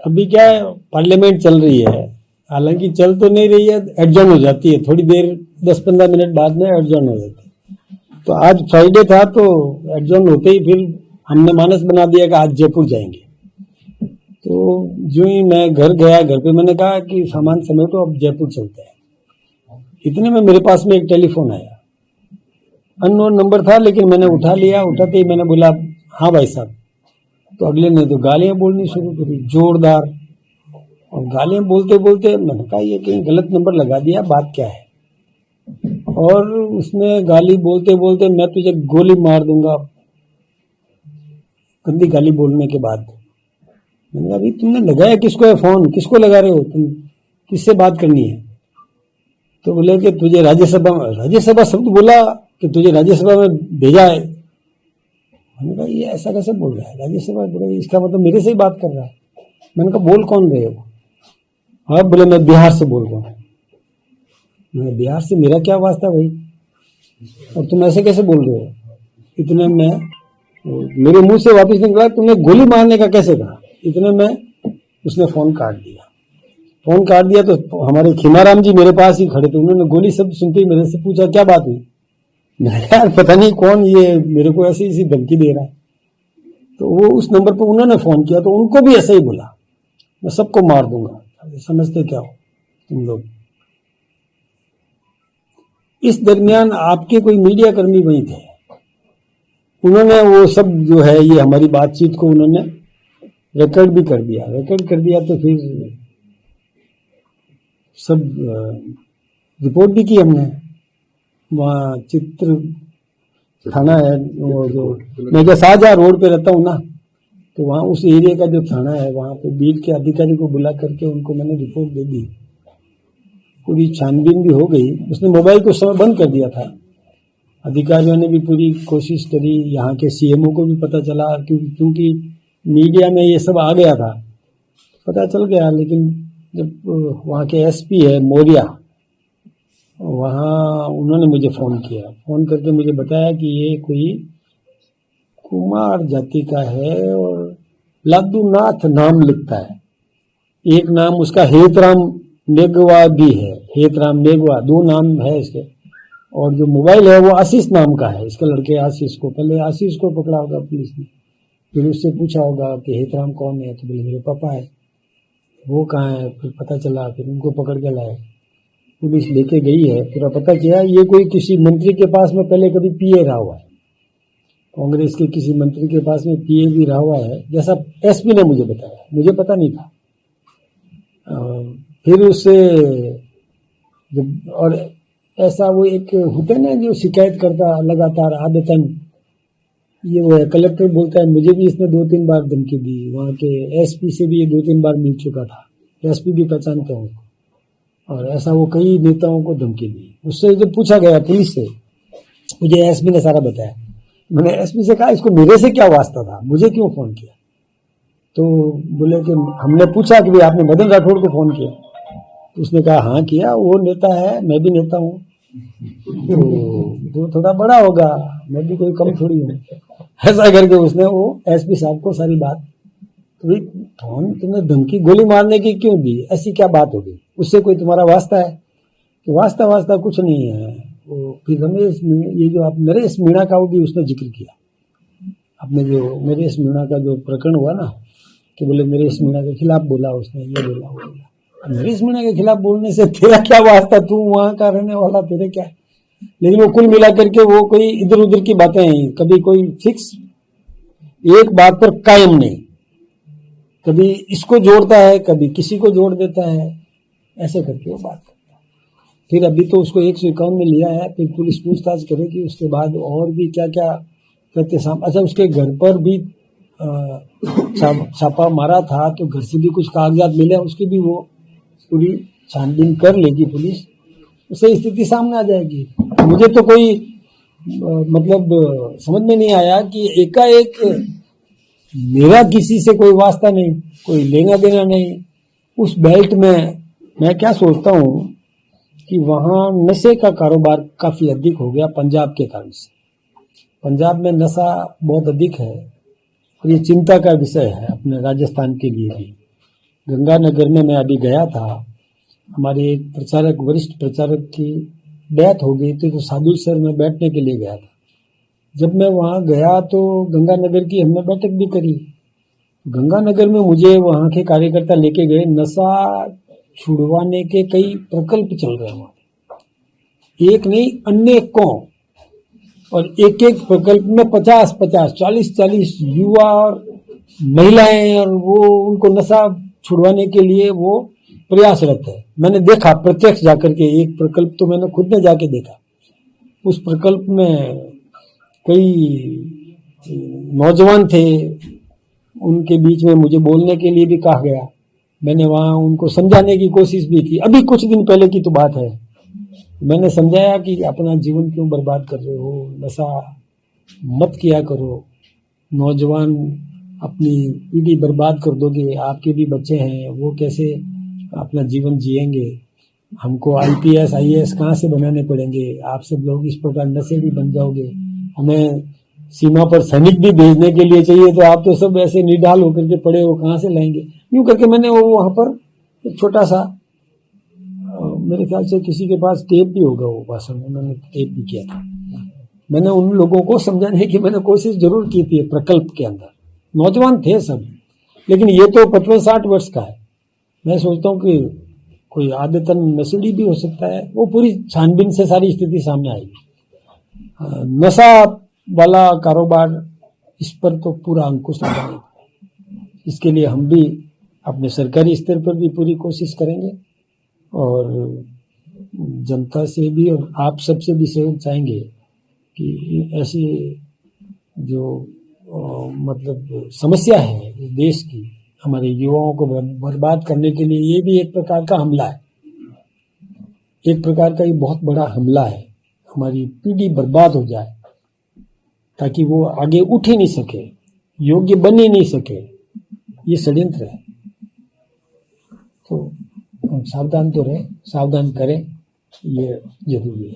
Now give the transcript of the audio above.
अभी क्या है, पार्लियामेंट चल रही है, हालांकि चल तो नहीं रही है, एडजर्न हो जाती है थोड़ी देर, 10-15 मिनट बाद में एडजर्न हो जाती है। तो आज फ्राइडे था तो एडजर्न होते ही फिर हमने मानस बना दिया कि आज जयपुर जाएंगे। तो जो ही मैं घर गया, घर पे मैंने कहा कि सामान समेटो अब जयपुर चलते हैं। इतने में मेरे पास में एक टेलीफोन आया, अननोन नंबर था, लेकिन मैंने उठा लिया। उठाते ही मैंने बोला हाँ भाई साहब। तो अगले ने तो गालियां बोलनी शुरू करी जोरदार, और गालियां बोलते बोलते मैंने कहा ये कहीं गलत नंबर लगा दिया, बात क्या है। और उसने गाली बोलते बोलते मैं तुझे गोली मार दूंगा, गंदी गाली बोलने के बाद। मैंने कहा अभी तुमने लगाया किसको है फोन, किसको लगा रहे हो तुम, किससे बात करनी है। तो बोले कि तुझे राज्यसभा शब्द बोला कि तुझे राज्यसभा में भेजा है। मैंने कहा ये ऐसा कैसे बोल रहा है, राज्यसभा बोले, इसका मतलब मेरे से ही बात कर रहा है। मैंने कहा बोल कौन रहे हो। हाँ बोले मैं बिहार से बोल रहा हूँ। मैंने बिहार से मेरा क्या वास्ता भाई, और तुम ऐसे कैसे बोल रहे हो। इतने में मेरे मुंह से वापस निकला तुमने गोली मारने का कैसे कहा। इतने में उसने फोन काट दिया। फोन काट दिया तो हमारे खीमाराम जी मेरे पास ही खड़े थे, उन्होंने गोली शब्द सुनते ही मेरे से पूछा क्या बात हुई। मैंने यार पता नहीं कौन ये मेरे को ऐसी ऐसी धमकी दे रहा है। तो वो उस नंबर पर उन्होंने फोन किया तो उनको भी ऐसा ही बोला मैं सबको मार दूंगा। समझते क्या हो तुम लोग। इस दरमियान आपके कोई मीडिया कर्मी वहीं थे, उन्होंने वो सब जो है ये हमारी बातचीत को उन्होंने रिकॉर्ड भी कर दिया। रिकॉर्ड कर दिया तो फिर सब रिपोर्ट भी की हमने। वहाँ चित्र थाना है, वो जो मैं जो शाहजहां रोड पे रहता हूँ ना, तो वहाँ उस एरिया का जो थाना है वहाँ पे बीट के अधिकारी को बुला करके उनको मैंने रिपोर्ट दे दी। पूरी छानबीन भी हो गई। उसने मोबाइल को समय बंद कर दिया था। अधिकारियों ने भी पूरी कोशिश करी, यहाँ के सीएमओ को भी पता चला, क्योंकि मीडिया में ये सब आ गया था, पता चल गया। लेकिन जब वहाँ के एसपी है मौर्या, वहाँ उन्होंने मुझे फ़ोन किया, फ़ोन करके मुझे बताया कि ये कोई कुमार जाति का है और लादूनाथ नाम लिखता है। एक नाम उसका हेतराम मेघवा भी है, हेतराम मेघवा, 2 नाम है इसके। और जो मोबाइल है वो आशीष नाम का है, इसके लड़के आशीष को। पहले आशीष को पकड़ा होगा पुलिस ने, फिर उससे पूछा होगा कि हेतराम कौन है, तो बोले मेरे पापा है। वो कहाँ है, फिर पता चला, फिर उनको पकड़ के लाए। पुलिस लेके गई है, पूरा पता किया ये कोई किसी मंत्री के पास में पहले कभी पीए रहा हुआ है, कांग्रेस के किसी मंत्री के पास में पीए भी रहा हुआ है, जैसा एसपी ने मुझे बताया, मुझे पता नहीं था। फिर उससे जब, और ऐसा वो एक होता है ना जो शिकायत करता लगातार आदतन, ये वो है। कलेक्टर बोलता है मुझे भी इसने 2-3 बार धमकी दी, वहाँ के एसपी से भी ये 2-3 बार मिल चुका था, एसपी भी पहचानते हैं, और ऐसा वो कई नेताओं को धमकी दी। उससे जब पूछा गया पुलिस से, मुझे एसपी ने सारा बताया। मैंने एसपी से कहा इसको मेरे से क्या वास्ता था, मुझे क्यों फोन किया। तो बोले कि हमने पूछा कि भाई आपने मदन राठौड़ को फोन किया, तो उसने कहा हाँ किया, वो नेता है, मैं भी नेता हूँ, तो थोड़ा बड़ा होगा, मैं भी कोई कम थोड़ी हूँ। ऐसा करके उसने वो एसपी साहब को सारी बात, तो भाई फोन तुमने धमकी गोली मारने की क्यों दी, ऐसी क्या बात होगी, उससे कोई तुम्हारा वास्ता है। तो वास्ता कुछ नहीं है। वो फिर रमेश, ये जो आप नरेश मीणा का भी उसने जिक्र किया, आपने जो नरेश मीणा का जो प्रकरण हुआ ना, कि बोले नरेश मीणा के खिलाफ बोला उसने, ये बोला वो बोला। नरेश मीणा के खिलाफ बोलने से तेरा क्या वास्ता, तू वहां का रहने वाला, तेरे क्या। लेकिन वो कुल मिला करके वो कोई इधर उधर की बातें हैं, कभी कोई फिक्स एक बात पर कायम नहीं, कभी इसको जोड़ता है, कभी किसी को जोड़ देता है, ऐसे करके वो बात करता है। फिर अभी तो उसको 151 में लिया है, फिर पुलिस पूछताछ करेगी, उसके बाद और भी क्या क्या करते सामने। अच्छा, उसके घर पर भी छापा मारा था, तो घर से भी कुछ कागजात मिले, उसकी भी वो पूरी छानबीन कर लेगी पुलिस, उससे स्थिति सामने आ जाएगी। मुझे तो कोई मतलब समझ में नहीं आया कि एकाएक मेरा किसी से कोई वास्ता नहीं, कोई लेना देना नहीं। उस बेल्ट में मैं क्या सोचता हूँ कि वहाँ नशे का कारोबार काफी अधिक हो गया पंजाब के कारण से। पंजाब में नशा बहुत अधिक है और ये चिंता का विषय है अपने राजस्थान के लिए भी। गंगानगर में मैं अभी गया था, हमारे एक प्रचारक, वरिष्ठ प्रचारक की डेथ हो गई थी, तो साधु सर में बैठने के लिए गया था। जब मैं वहाँ गया तो गंगानगर की हमने बैठक भी करी। गंगानगर में मुझे वहाँ के कार्यकर्ता लेके गए, नशा छुड़वाने के कई प्रकल्प चल रहे हैं वहाँ, एक नहीं अनेकों, और एक एक प्रकल्प में 50-50, 40-40 युवा और महिलाएं, और वो उनको नशा छुड़वाने के लिए वो प्रयासरत है। मैंने देखा प्रत्यक्ष जाकर के, एक प्रकल्प तो मैंने खुद ने जाके देखा। उस प्रकल्प में कई नौजवान थे, उनके बीच में मुझे बोलने के लिए भी कहा गया। मैंने वहाँ उनको समझाने की कोशिश भी की। अभी कुछ दिन पहले की तो बात है। मैंने समझाया कि अपना जीवन क्यों बर्बाद कर रहे हो, नशा मत किया करो, नौजवान अपनी पीढ़ी बर्बाद कर दोगे, आपके भी बच्चे हैं, वो कैसे अपना जीवन जिएंगे, हमको IPS IAS कहाँ से बनाने पड़ेंगे, आप सब लोग इस प्रकार नशेड़ी बन जाओगे, हमें सीमा पर सैनिक भी भेजने के लिए चाहिए, तो आप तो सब ऐसे निढाल होकर के पड़े हो, कहाँ से लाएंगे। यूं करके मैंने वो वहाँ पर एक छोटा सा, मेरे ख्याल से किसी के पास टेप भी होगा, वो भाषण में मैंने टेप भी किया था। मैंने उन लोगों को समझाने की मैंने कोशिश जरूर की थी। प्रकल्प के अंदर नौजवान थे सब, लेकिन ये तो 55-60 वर्ष का है। मैं सोचता हूँ कि कोई आदतन नशेड़ी भी हो सकता है। वो पूरी छानबीन से सारी स्थिति सामने आएगी। नशा वाला कारोबार, इस पर तो पूरा अंकुश लगाएंगे। इसके लिए हम भी अपने सरकारी स्तर पर भी पूरी कोशिश करेंगे, और जनता से भी और आप सबसे भी सहयोग चाहेंगे कि ऐसी जो मतलब समस्या है देश की, हमारे युवाओं को बर्बाद करने के लिए, ये भी एक प्रकार का हमला है, एक प्रकार का ये बहुत बड़ा हमला है। हमारी पीढ़ी बर्बाद हो जाए ताकि वो आगे उठ ही नहीं सके, योग्य बन ही नहीं सके, ये षड्यंत्र है। तो हम सावधान तो रहें, सावधान करें, ये जरूरी है।